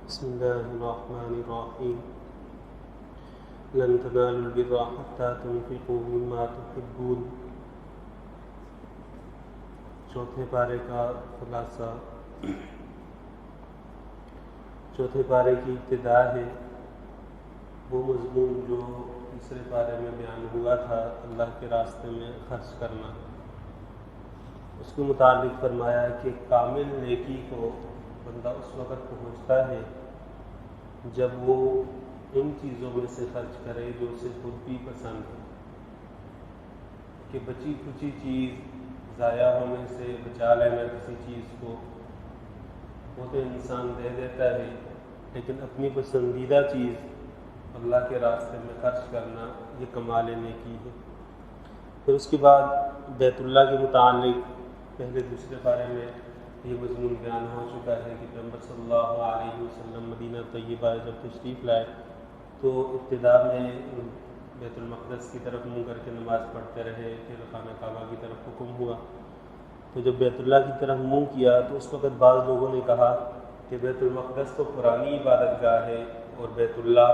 بسم الله الرحمن الرحيم لن تنالوا البر حتى تنفقوا مما تحبون۔ چوتھے پارے کا خلاصہ، چوتھے پارے کی ابتدا ہے وہ مضمون جو تیسرے پارے میں بیان ہوا تھا، اللہ کے راستے میں خرچ کرنا۔ اس کے متعلق فرمایا کہ کامل نیکی کو بندہ اس وقت پہنچتا ہے جب وہ ان چیزوں میں سے خرچ کرے جو اسے خود بھی پسند ہے، کہ بچی کچی چیز ضائع ہونے سے بچا لینا کسی چیز کو، وہ تو انسان دے دیتا ہے، لیکن اپنی پسندیدہ چیز اللہ کے راستے میں خرچ کرنا یہ کمال نیکی ہے۔ پھر اس کے بعد بیت اللہ کے متعلق پہلے دوسرے بارے میں یہ مضمون بیان ہو چکا ہے کہ پیغمبر صلی اللہ علیہ وسلم مدینہ طیبہ جب تشریف لائے تو ابتدا میں بیت المقدس کی طرف منہ کر کے نماز پڑھتے رہے، پھر خانہ کعبہ کی طرف حکم ہوا، تو جب بیت اللہ کی طرف منہ کیا تو اس وقت بعض لوگوں نے کہا کہ بیت المقدس تو پرانی عبادت گاہ ہے اور بیت اللہ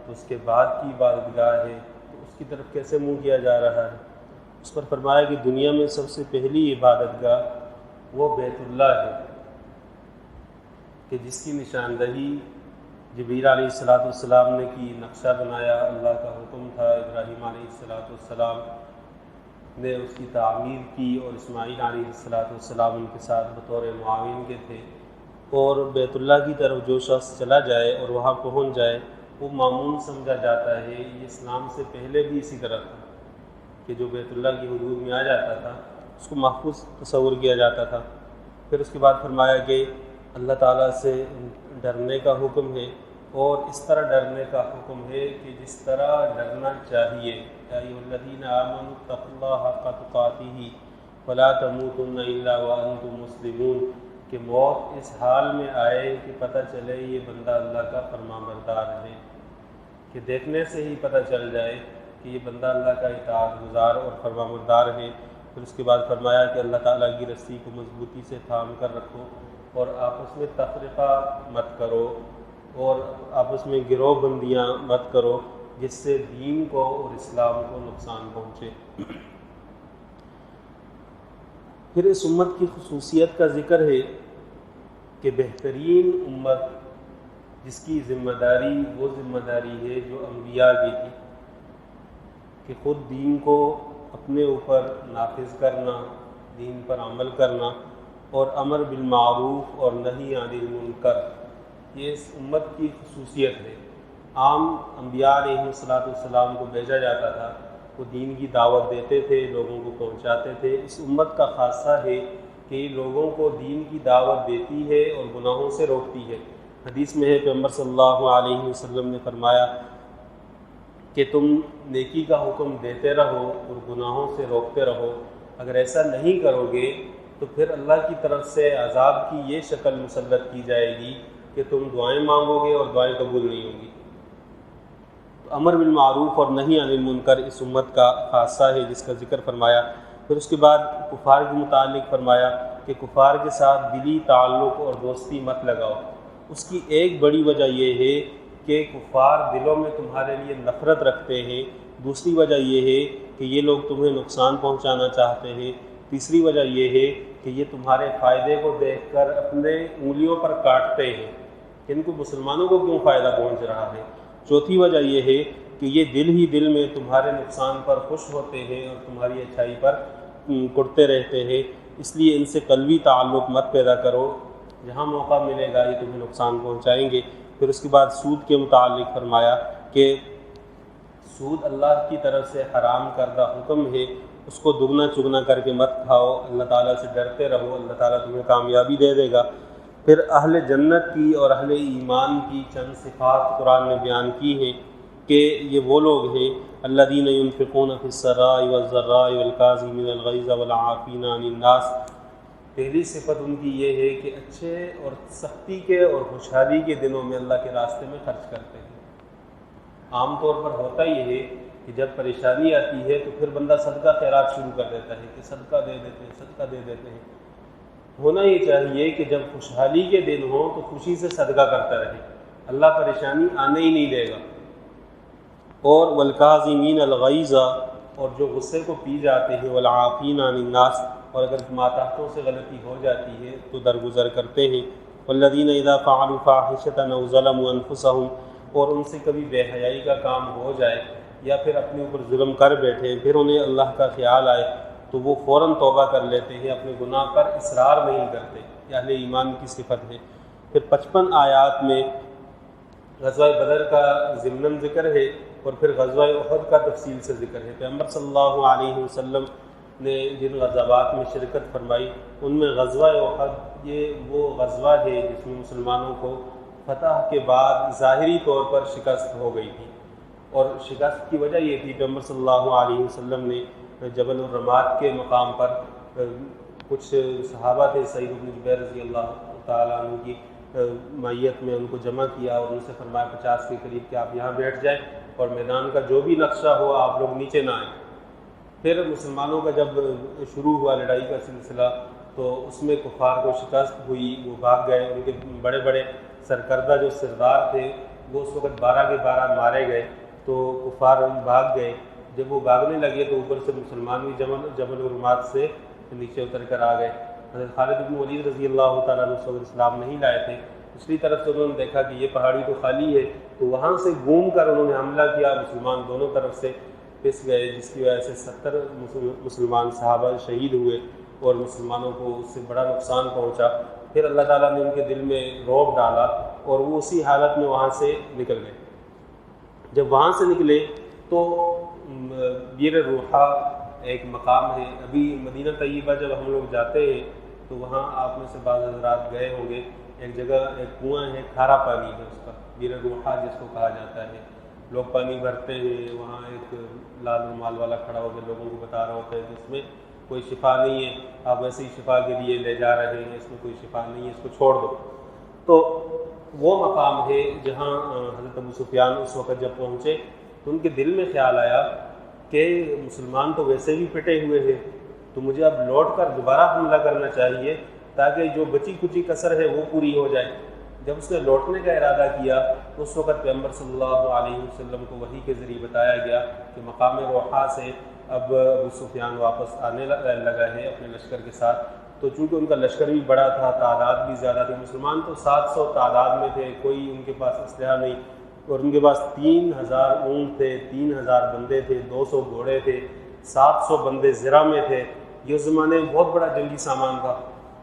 تو اس کے بعد کی عبادت گاہ ہے، تو اس کی طرف کیسے منہ کیا جا رہا ہے؟ اس پر فرمایا کہ دنیا میں سب سے پہلی عبادت گاہ وہ بیت اللہ ہے، کہ جس کی نشاندہی جبریل علیہ السلام نے کی، نقشہ بنایا، اللہ کا حکم تھا، ابراہیم علیہ السلام نے اس کی تعمیر کی اور اسماعیل علیہ السلام ان کے ساتھ بطور معاون کے تھے، اور بیت اللہ کی طرف جو شخص چلا جائے اور وہاں پہنچ جائے وہ معمون سمجھا جاتا ہے۔ یہ اسلام سے پہلے بھی اسی طرح تھا کہ جو بیت اللہ کی حدود میں آ جاتا تھا اس کو محفوظ تصور کیا جاتا تھا۔ پھر اس کے بعد فرمایا کہ اللہ تعالیٰ سے ڈرنے کا حکم ہے، اور اس طرح ڈرنے کا حکم ہے کہ جس طرح ڈرنا چاہیے، یا ایھا الذین آمنوا اتقوا اللہ حق تقاتہ ولا تموتن الا وانتم مسلمون، کہ موت اس حال میں آئے کہ پتہ چلے یہ بندہ اللہ کا فرمانبردار ہے، کہ دیکھنے سے ہی پتہ چل جائے کہ یہ بندہ اللہ کا اطاعت گزار اور فرمانبردار ہے۔ پھر اس کے بعد فرمایا کہ اللہ تعالیٰ کی رسی کو مضبوطی سے تھام کر رکھو اور آپس میں تفرقہ مت کرو اور آپس میں گروہ بندیاں مت کرو جس سے دین کو اور اسلام کو نقصان پہنچے۔ پھر اس امت کی خصوصیت کا ذکر ہے کہ بہترین امت جس کی ذمہ داری وہ ذمہ داری ہے جو انبیاء کی تھی، کہ خود دین کو اپنے اوپر نافذ کرنا، دین پر عمل کرنا اور امر بالمعروف اور نہی عن المنکر، یہ اس امت کی خصوصیت ہے۔ عام انبیاء علیہ السلام کو بھیجا جاتا تھا، وہ دین کی دعوت دیتے تھے، لوگوں کو پہنچاتے تھے۔ اس امت کا خاصہ ہے کہ یہ لوگوں کو دین کی دعوت دیتی ہے اور گناہوں سے روکتی ہے۔ حدیث میں ہے پیغمبر صلی اللہ علیہ وسلم نے فرمایا کہ تم نیکی کا حکم دیتے رہو اور گناہوں سے روکتے رہو، اگر ایسا نہیں کرو گے تو پھر اللہ کی طرف سے عذاب کی یہ شکل مسلط کی جائے گی کہ تم دعائیں مانگو گے اور دعائیں قبول نہیں ہوں گی۔ تو امر بالمعروف اور نہی عن المنکر اس امت کا خاصہ ہے جس کا ذکر فرمایا۔ پھر اس کے بعد کفار کے متعلق فرمایا کہ کفار کے ساتھ دلی تعلق اور دوستی مت لگاؤ۔ اس کی ایک بڑی وجہ یہ ہے کہ کفار دلوں میں تمہارے لیے نفرت رکھتے ہیں، دوسری وجہ یہ ہے کہ یہ لوگ تمہیں نقصان پہنچانا چاہتے ہیں، تیسری وجہ یہ ہے کہ یہ تمہارے فائدے کو دیکھ کر اپنے انگلیوں پر کاٹتے ہیں کہ ان کو مسلمانوں کو کیوں فائدہ پہنچ رہا ہے، چوتھی وجہ یہ ہے کہ یہ دل ہی دل میں تمہارے نقصان پر خوش ہوتے ہیں اور تمہاری اچھائی پر کڑتے رہتے ہیں، اس لیے ان سے قلبی تعلق مت پیدا کرو، جہاں موقع ملے گا یہ تمہیں نقصان پہنچائیں گے۔ پھر اس کے بعد سود کے متعلق فرمایا کہ سود اللہ کی طرف سے حرام کردہ حکم ہے، اس کو دگنا چگنا کر کے مت کھاؤ، اللہ تعالیٰ سے ڈرتے رہو، اللہ تعالیٰ تمہیں کامیابی دے دے گا۔ پھر اہل جنت کی اور اہل ایمان کی چند صفات قرآن نے بیان کی ہیں کہ یہ وہ لوگ ہیں الذین ينفقون فی السراء والضراء والکاظمین الغیظ والعافین عن الناس۔ پہلی صفت ان کی یہ ہے کہ اچھے اور سختی کے اور خوشحالی کے دنوں میں اللہ کے راستے میں خرچ کرتے ہیں۔ عام طور پر ہوتا یہ ہے کہ جب پریشانی آتی ہے تو پھر بندہ صدقہ خیرات شروع کر دیتا ہے کہ صدقہ دے دیتے ہیں، صدقہ دے دیتے ہیں، ہونا یہ چاہیے کہ جب خوشحالی کے دن ہوں تو خوشی سے صدقہ کرتا رہے، اللہ پریشانی آنے ہی نہیں دے گا۔ اور والکاظمین الغیظ، اور جو غصے کو پی جاتے ہیں، والعافین عن الناس، اور اگر ماتحتوں سے غلطی ہو جاتی ہے تو درگزر کرتے ہیں، والذین اذا فعلوا فاحشۃ او ظلموا انفسهم، اور ان سے کبھی بے حیائی کا کام ہو جائے یا پھر اپنے اوپر ظلم کر بیٹھے، پھر انہیں اللہ کا خیال آئے تو وہ فوراً توبہ کر لیتے ہیں، اپنے گناہ پر اصرار نہیں کرتے۔ یہ اہل ایمان کی صفت ہے۔ پھر 55 آیات میں غزوہ بدر کا ضمناً ذکر ہے، اور پھر غزوہ احد کا تفصیل سے ذکر ہے۔ پیغمبر صلی اللہ علیہ وسلم نے جن غزوات میں شرکت فرمائی ان میں غزوہ احد یہ وہ غزوہ ہے جس میں مسلمانوں کو فتح کے بعد ظاہری طور پر شکست ہو گئی تھی، اور شکست کی وجہ یہ تھی پیغمبر صلی اللہ علیہ وسلم نے جبل الرمات کے مقام پر کچھ صحابہ تھے، سعید بن جبیر رضی اللہ تعالیٰ عنہ کی معیت میں ان کو جمع کیا اور ان سے فرمایا 50 کے قریب کہ آپ یہاں بیٹھ جائیں اور میدان کا جو بھی نقشہ ہو آپ لوگ نیچے نہ آئیں۔ پھر مسلمانوں کا جب شروع ہوا لڑائی کا سلسلہ تو اس میں کفار کو شکست ہوئی، وہ بھاگ گئے، ان کے بڑے بڑے سرکردہ جو سردار تھے وہ اس وقت 12 کے 12 مارے گئے، تو کفار بھاگ گئے۔ جب وہ بھاگنے لگے تو اوپر سے مسلمان بھی جبل الرمات سے نیچے اتر کر آ گئے۔ حضرت خالد بن ولید رضی اللہ تعالیٰ عنہ صلی اسلام نہیں لائے تھے، دوسری طرف سے انہوں نے دیکھا کہ یہ پہاڑی تو خالی ہے، تو وہاں سے گھوم کر انہوں نے حملہ کیا، مسلمان دونوں طرف سے پس گئے، جس کی وجہ سے 70 مسلمان صحابہ شہید ہوئے اور مسلمانوں کو اس سے بڑا نقصان پہنچا۔ پھر اللہ تعالیٰ نے ان کے دل میں رعب ڈالا اور وہ اسی حالت میں وہاں سے نکل گئے۔ جب وہاں سے نکلے تو بیر روحا ایک مقام ہے، ابھی مدینہ طیبہ جب ہم لوگ جاتے ہیں تو وہاں آپ میں سے بعض حضرات گئے ہوں گے، ایک جگہ ایک کنواں ہے، کھارا پانی ہے اس کا، بیر روحا جس کو کہا جاتا ہے۔ لوگ پانی بھرتے ہیں، وہاں ایک لال رومال والا کھڑا ہو کے لوگوں کو بتا رہا ہوتا ہے کہ اس میں کوئی شفا نہیں ہے، آپ ویسے ہی شفا کے لیے لے جا رہے ہیں، اس میں کوئی شفا نہیں ہے، اس کو چھوڑ دو۔ تو وہ مقام ہے جہاں حضرت ابو سفیان اس وقت جب پہنچے تو ان کے دل میں خیال آیا کہ مسلمان تو ویسے بھی پٹے ہوئے ہیں، تو مجھے اب لوٹ کر دوبارہ حملہ کرنا چاہیے تاکہ جو بچی کچی کسر ہے وہ پوری ہو جائے۔ جب اس نے لوٹنے کا ارادہ کیا تو اس وقت پیغمبر صلی اللہ علیہ وسلم کو وحی کے ذریعے بتایا گیا کہ مقام روحا سے اب ابو سفیان واپس آنے لگا ہے اپنے لشکر کے ساتھ۔ تو چونکہ ان کا لشکر بھی بڑا تھا، تعداد بھی زیادہ تھی، مسلمان تو 700 تعداد میں تھے، کوئی ان کے پاس اسلحہ نہیں، اور ان کے پاس 3000 اونٹ تھے، 3000 بندے تھے، 200 گھوڑے تھے، 700 بندے زرہ میں تھے۔ یہ اس زمانے میں بہت بڑا جنگی سامان تھا۔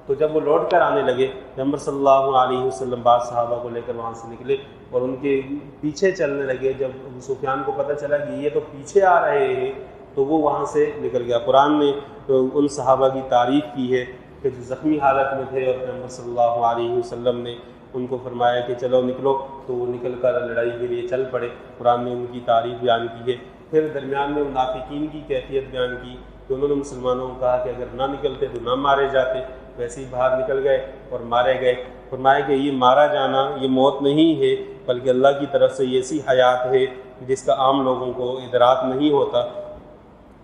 تو جب وہ لوٹ کر آنے لگے پیغمبر صلی اللہ علیہ وسلم بعض صحابہ کو لے کر وہاں سے نکلے اور ان کے پیچھے چلنے لگے۔ جب ابو سفیان کو پتہ چلا کہ یہ تو پیچھے آ رہے ہیں تو وہ وہاں سے نکل گیا۔ قرآن نے ان صحابہ کی تعریف کی ہے کہ جو زخمی حالت میں تھے اور پیغمبر صلی اللہ علیہ وسلم نے ان کو فرمایا کہ چلو نکلو، تو وہ نکل کر لڑائی کے لیے چل پڑے۔ قرآن نے ان کی تعریف بیان کی ہے۔ پھر درمیان میں منافقین کی کیفیت بیان کی کہ انہوں نے مسلمانوں کو کہا کہ اگر نہ نکلتے تو نہ مارے جاتے، ویسے ہی باہر نکل گئے اور مارے گئے۔ فرمایا کہ یہ مارا جانا یہ موت نہیں ہے بلکہ اللہ کی طرف سے یہ ایسی حیات ہے جس کا عام لوگوں کو ادراک نہیں ہوتا۔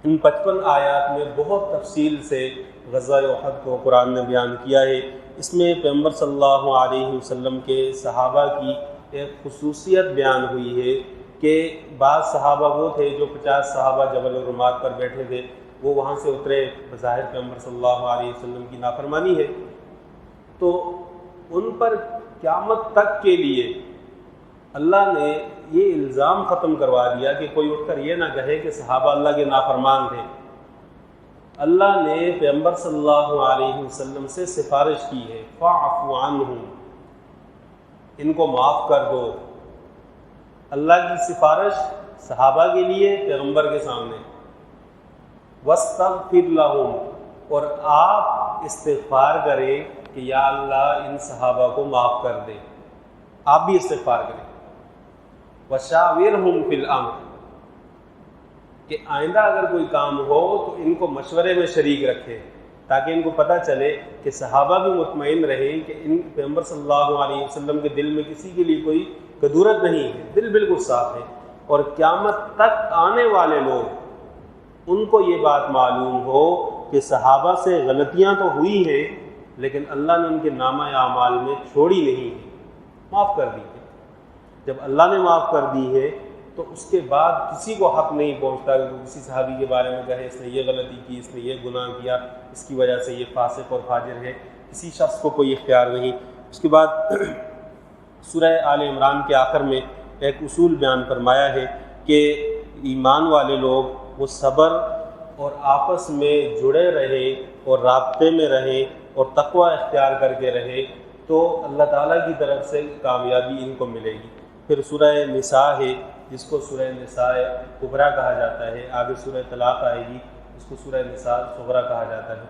ان 55 آیات میں بہت تفصیل سے غزوہ احد کو قرآن نے بیان کیا ہے۔ اس میں پیغمبر صلی اللہ علیہ وسلم کے صحابہ کی ایک خصوصیت بیان ہوئی ہے کہ بعض صحابہ وہ تھے جو 50 صحابہ جبل الرمات پر بیٹھے تھے، وہ وہاں سے اترے، بظاہر پیغمبر صلی اللہ علیہ وسلم کی نافرمانی ہے، تو ان پر قیامت تک کے لیے اللہ نے یہ الزام ختم کروا دیا کہ کوئی اٹھ کر یہ نہ کہے کہ صحابہ اللہ کے نافرمان تھے۔ اللہ نے پیغمبر صلی اللہ علیہ وسلم سے سفارش کی ہے، فاعف عنہم، ان کو معاف کر دو۔ اللہ کی سفارش صحابہ کے لیے پیغمبر کے سامنے، واستغفر لہم، اور آپ استغفار کریں کہ یا اللہ ان صحابہ کو معاف کر دے، آپ بھی استغفار کریں۔ وشاورہم فی الامر، کہ آئندہ اگر کوئی کام ہو تو ان کو مشورے میں شریک رکھے تاکہ ان کو پتہ چلے کہ صحابہ بھی مطمئن رہیں کہ ان پیغمبر صلی اللہ علیہ وسلم کے دل میں کسی کے لیے کوئی کدورت نہیں ہے، دل بالکل صاف ہے، اور قیامت تک آنے والے لوگ ان کو یہ بات معلوم ہو کہ صحابہ سے غلطیاں تو ہوئی ہیں لیکن اللہ نے ان کے نامہ اعمال میں چھوڑی نہیں ہے، معاف کر دی ہے۔ جب اللہ نے معاف کر دی ہے تو اس کے بعد کسی کو حق نہیں پہنچتا کہ کسی صحابی کے بارے میں کہے اس نے یہ غلطی کی، اس نے یہ گناہ کیا، اس کی وجہ سے یہ فاسق اور فاجر ہے، کسی شخص کو کوئی اختیار نہیں۔ اس کے بعد سورہ آل عمران کے آخر میں ایک اصول بیان فرمایا ہے کہ ایمان والے لوگ وہ صبر اور آپس میں جڑے رہے اور رابطے میں رہیں اور تقوی اختیار کر کے رہے تو اللہ تعالیٰ کی طرف سے کامیابی ان کو ملے گی۔ پھر سورہ نساء ہے جس کو سورہ نساء کبریٰ کہا جاتا ہے، آگے سورہ طلاق آئے گی اس کو سورہ نساء صغریٰ کہا جاتا ہے۔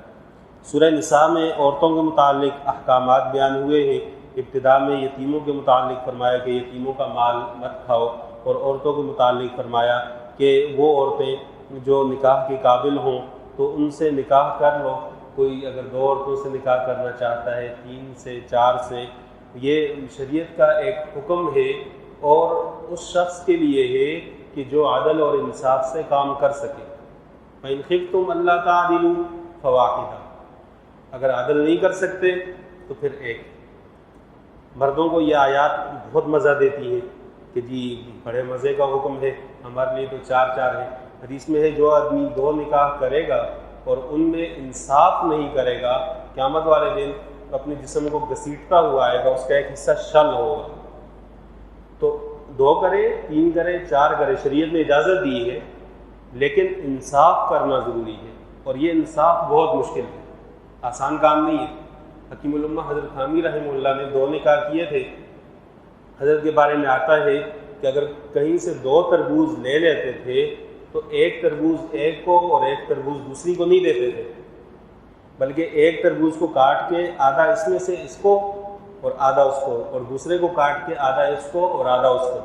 سورہ نساء میں عورتوں کے متعلق احکامات بیان ہوئے ہیں۔ ابتدا میں یتیموں کے متعلق فرمایا کہ یتیموں کا مال مت کھاؤ، اور عورتوں کے متعلق فرمایا کہ وہ عورتیں جو نکاح کے قابل ہوں تو ان سے نکاح کر لو۔ کوئی اگر 2 عورتوں سے نکاح کرنا چاہتا ہے، 3 سے 4 سے، یہ شریعت کا ایک حکم ہے اور اس شخص کے لیے ہے کہ جو عدل اور انصاف سے کام کر سکے۔ فَإِنْ خِفْتُمْ أَلَّا تَعْدِلُوا فَوَاحِدَةً، اگر عدل نہیں کر سکتے تو پھر ایک۔ مردوں کو یہ آیات بہت مزہ دیتی ہے کہ جی بڑے مزے کا حکم ہے، ہمارے لیے تو 4 ہے۔ حدیث میں ہے جو آدمی 2 نکاح کرے گا اور ان میں انصاف نہیں کرے گا، قیامت والے دن اپنے جسم کو گھسیٹتا ہوا آئے گا، اس کا ایک حصہ شل ہوگا۔ تو 2 کرے، 3 کرے، 4 کرے، شریعت نے اجازت دی ہے، لیکن انصاف کرنا ضروری ہے، اور یہ انصاف بہت مشکل ہے، آسان کام نہیں ہے۔ حکیم الامہ حضرت حامی رحمہ اللہ نے 2 نکاح کیے تھے۔ حضرت کے بارے میں آتا ہے کہ اگر کہیں سے 2 تربوز لے لیتے تھے تو ایک تربوز ایک کو اور ایک تربوز دوسری کو نہیں دیتے تھے، بلکہ ایک تربوز کو کاٹ کے آدھا اس میں سے اس کو اور آدھا اس کو، اور دوسرے کو کاٹ کے آدھا اس کو اور آدھا اس کو،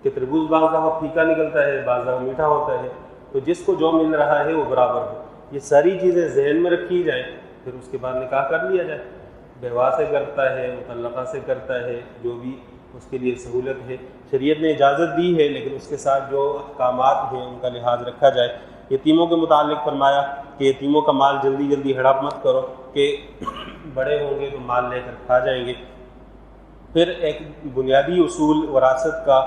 کہ تربوز بعض دفعہ پھیکا نکلتا ہے، بعض دفعہ میٹھا ہوتا ہے، تو جس کو جو مل رہا ہے وہ برابر ہو۔ یہ ساری چیزیں ذہن میں رکھی جائیں، پھر اس کے بعد نکاح کر لیا جائے۔ بیوہ سے کرتا ہے، مطلقہ سے کرتا ہے، جو بھی اس کے لیے سہولت ہے، شریعت نے اجازت دی ہے، لیکن اس کے ساتھ جو احکامات ہیں ان کا لحاظ رکھا جائے۔ یتیموں کے متعلق فرمایا کہ یتیموں کا مال جلدی جلدی ہڑپ مت کرو کہ بڑے ہوں گے تو مال لے کر کھا جائیں گے۔ پھر ایک بنیادی اصول وراثت کا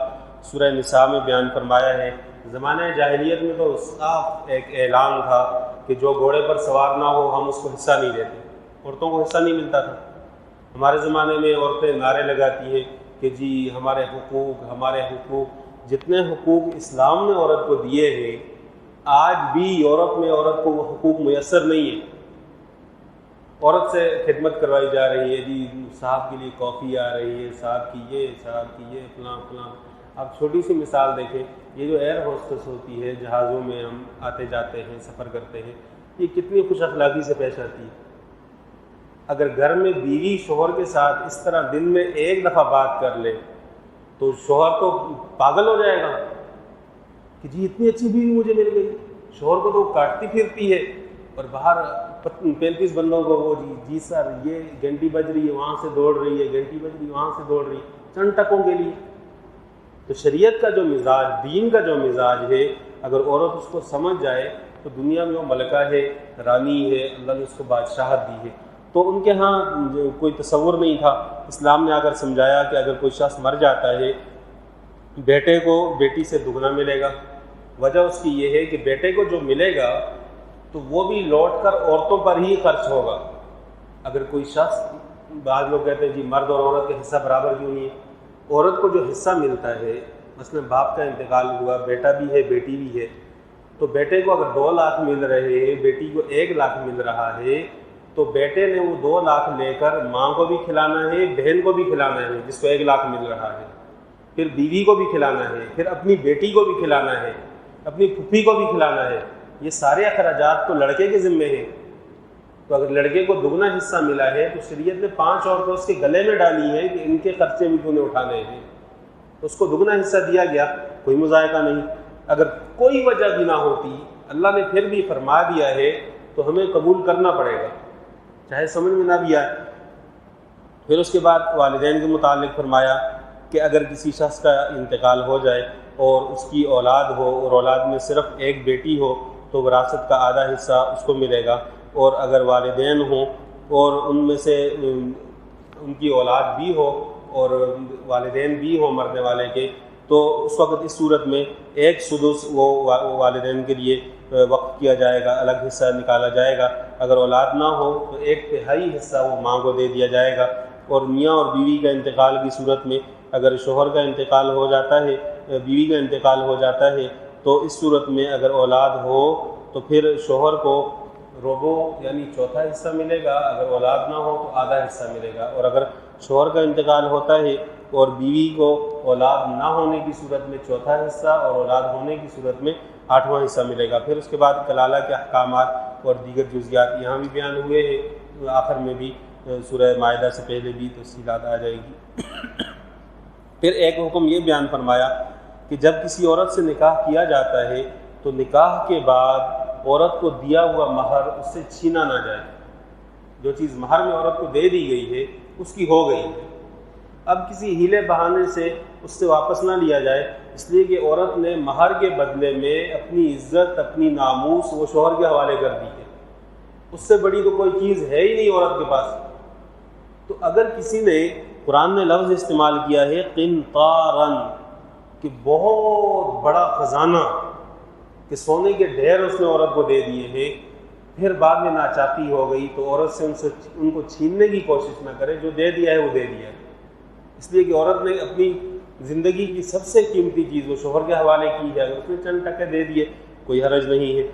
سورہ نساء میں بیان فرمایا ہے۔ زمانہ جاہلیت میں تو صاف ایک اعلان تھا کہ جو گھوڑے پر سوار نہ ہو ہم اس کو حصہ نہیں دیتے، عورتوں کو حصہ نہیں ملتا تھا۔ ہمارے زمانے میں عورتیں نعرے لگاتی ہیں کہ جی ہمارے حقوق، ہمارے حقوق۔ جتنے حقوق اسلام نے عورت کو دیے ہیں، آج بھی یورپ میں عورت کو وہ حقوق میسر نہیں ہیں۔ عورت سے خدمت کروائی جا رہی ہے، جی صاحب کے لیے کافی آ رہی ہے، صاحب کی یہ، صاحب کی یہ، فلاں فلاں۔ اب چھوٹی سی مثال دیکھیں، یہ جو ایئر ہوسٹس ہوتی ہے، جہازوں میں ہم آتے جاتے ہیں، سفر کرتے ہیں، یہ کتنی خوش اخلاقی سے پیش آتی ہے۔ اگر گھر میں بیوی شوہر کے ساتھ اس طرح دن میں 1 دفعہ بات کر لے تو شوہر تو پاگل ہو جائے گا کہ جی اتنی اچھی بیوی مجھے مل گئی۔ شوہر کو تو کاٹتی پھرتی ہے اور باہر 35 بندوں کو وہ جی سر یہ گھنٹی بج رہی ہے وہاں سے دوڑ رہی ہے، گھنٹی بج رہی ہے وہاں سے دوڑ رہی ہے، چند ٹکوں کے لیے۔ تو شریعت کا جو مزاج، دین کا جو مزاج ہے، اگر عورت اس کو سمجھ جائے تو دنیا میں وہ ملکہ ہے، رانی ہے، اللہ نے اس کو بادشاہت دی ہے۔ تو ان کے ہاں کوئی تصور نہیں تھا۔ اسلام نے اگر سمجھایا کہ اگر کوئی شخص مر جاتا ہے، بیٹے کو بیٹی سے دگنا ملے گا۔ وجہ اس کی یہ ہے کہ بیٹے کو جو ملے گا تو وہ بھی لوٹ کر عورتوں پر ہی خرچ ہوگا۔ اگر کوئی شخص، بعض لوگ کہتے ہیں جی مرد اور عورت کا حصہ برابر کیوں نہیں ہے؟ عورت کو جو حصہ ملتا ہے، مثلا باپ کا انتقال ہوا، بیٹا بھی ہے بیٹی بھی ہے، تو بیٹے کو اگر 2 لاکھ مل رہے ہیں، بیٹی کو 1 لاکھ مل رہا ہے، تو بیٹے نے وہ 2 لاکھ لے کر ماں کو بھی کھلانا ہے، بہن کو بھی کھلانا ہے جس کو 1 لاکھ مل رہا ہے، پھر بیوی کو بھی کھلانا ہے، پھر اپنی بیٹی کو بھی کھلانا ہے، اپنی پھوپھی کو بھی کھلانا ہے۔ یہ سارے اخراجات تو لڑکے کے ذمے ہیں۔ تو اگر لڑکے کو دگنا حصہ ملا ہے تو شریعت نے 5 عورتیں اس کے گلے میں ڈالی ہیں کہ ان کے خرچے بھی تو نے اٹھانے ہیں، تو اس کو دگنا حصہ دیا گیا، کوئی مذائقہ نہیں۔ اگر کوئی وجہ بھی نہ ہوتی، اللہ نے پھر بھی فرما دیا ہے تو ہمیں قبول کرنا پڑے گا، چاہے سمجھ میں نہ بھی آئے۔ پھر اس کے بعد والدین کے متعلق فرمایا کہ اگر کسی شخص کا انتقال ہو جائے اور اس کی اولاد ہو اور اولاد میں صرف ایک بیٹی ہو تو وراثت کا آدھا حصہ اس کو ملے گا، اور اگر والدین ہوں اور ان میں سے ان کی اولاد بھی ہو اور والدین بھی ہوں مرنے والے کے، تو اس وقت اس صورت میں 1/3 وہ والدین کے لیے وقف کیا جائے گا، الگ حصہ نکالا جائے گا۔ اگر اولاد نہ ہو تو 1/3 حصہ وہ ماں کو دے دیا جائے گا۔ اور میاں اور بیوی کا انتقال کی صورت میں اگر شوہر کا انتقال ہو جاتا ہے، بیوی کا انتقال ہو جاتا ہے، تو اس صورت میں اگر اولاد ہو تو پھر شوہر کو ربع یعنی چوتھا حصہ ملے گا، اگر اولاد نہ ہو تو آدھا حصہ ملے گا۔ اور اگر شوہر کا انتقال ہوتا ہے اور بیوی کو اولاد نہ ہونے کی صورت میں چوتھا حصہ اور اولاد ہونے کی صورت میں 8واں حصہ ملے گا۔ پھر اس کے بعد کلالہ کے احکامات اور دیگر جزیات یہاں بھی بیان ہوئے ہیں، آخر میں بھی سورہ مائدہ سے پہلے بھی تفصیلات آ جائے گی۔ پھر ایک حکم یہ بیان فرمایا کہ جب کسی عورت سے نکاح کیا جاتا ہے تو نکاح کے بعد عورت کو دیا ہوا مہر اس سے چھینا نہ جائے۔ جو چیز مہر میں عورت کو دے دی گئی ہے اس کی ہو گئی ہے، اب کسی ہیلے بہانے سے اس سے واپس نہ لیا جائے، اس لیے کہ عورت نے مہر کے بدلے میں اپنی عزت، اپنی ناموس وہ شوہر کے حوالے کر دی ہے۔ اس سے بڑی تو کوئی چیز ہے ہی نہیں عورت کے پاس۔ تو اگر کسی نے، قرآن نے لفظ استعمال کیا ہے قنطاراً، کہ بہت بڑا خزانہ، کہ سونے کے ڈھیر اس نے عورت کو دے دیے ہیں، پھر بعد میں ناچاقی ہو گئی تو عورت سے ان کو چھیننے کی کوشش نہ کرے، جو دے دیا ہے وہ دے دیا ہے۔ اس لیے کہ عورت نے اپنی زندگی کی سب سے قیمتی چیز وہ شوہر کے حوالے کی ہے، اگر اس نے چند ٹکے دے دیے کوئی حرج نہیں ہے۔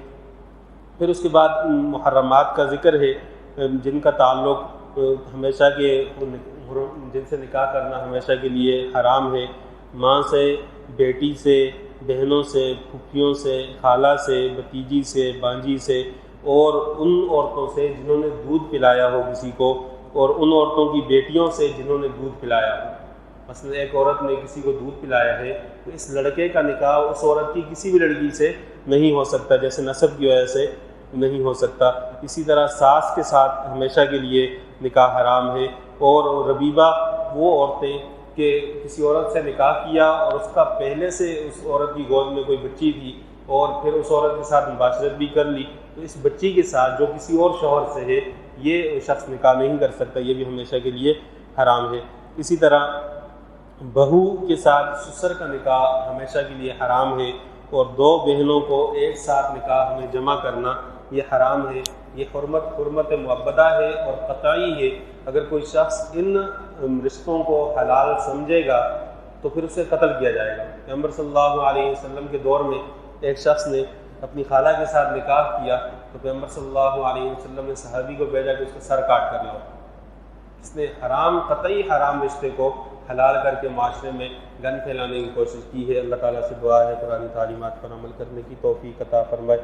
پھر اس کے بعد محرمات کا ذکر ہے جن کا تعلق ہمیشہ کے، جن سے نکاح کرنا ہمیشہ کے لیے حرام ہے، ماں سے، بیٹی سے، بہنوں سے، پھوپھیوں سے، خالہ سے، بھتیجی سے، بانجی سے، اور ان عورتوں سے جنہوں نے دودھ پلایا ہو کسی کو، اور ان عورتوں کی بیٹیوں سے جنہوں نے دودھ پلایا ہو۔ مثلا ایک عورت نے کسی کو دودھ پلایا ہے تو اس لڑکے کا نکاح اس عورت کی کسی بھی لڑکی سے نہیں ہو سکتا، جیسے نسب کی وجہ سے نہیں ہو سکتا۔ اسی طرح ساس کے ساتھ ہمیشہ کے لیے نکاح حرام ہے۔ اور ربیبہ وہ عورتیں کہ کسی عورت سے نکاح کیا اور اس کا پہلے سے اس عورت کی گود میں کوئی بچی تھی اور پھر اس عورت کے ساتھ مباشرت بھی کر لی، تو اس بچی کے ساتھ جو کسی اور شوہر سے ہے یہ شخص نکاح نہیں کر سکتا، یہ بھی ہمیشہ کے لیے حرام ہے۔ اسی طرح بہو کے ساتھ سسر کا نکاح ہمیشہ کے لیے حرام ہے، اور 2 بہنوں کو ایک ساتھ نکاح میں جمع کرنا یہ حرام ہے۔ یہ حرمت معبدہ ہے اور قطعی ہے۔ اگر کوئی شخص ان رشتوں کو حلال سمجھے گا تو پھر اسے قتل کیا جائے گا۔ پیغمبر صلی اللہ علیہ وسلم کے دور میں ایک شخص نے اپنی خالہ کے ساتھ نکاح کیا تو پیغمبر صلی اللہ علیہ وسلم نے صحابی کو بھیجا کہ اس کا سر کاٹ کر لاؤ۔ اس نے حرام، قطعی حرام رشتے کو حلال کر کے معاشرے میں گند پھیلانے کی کوشش کی ہے۔ اللہ تعالیٰ سے دعا ہے قرآن تعلیمات پر عمل کرنے کی توفیق عطا فرمائے۔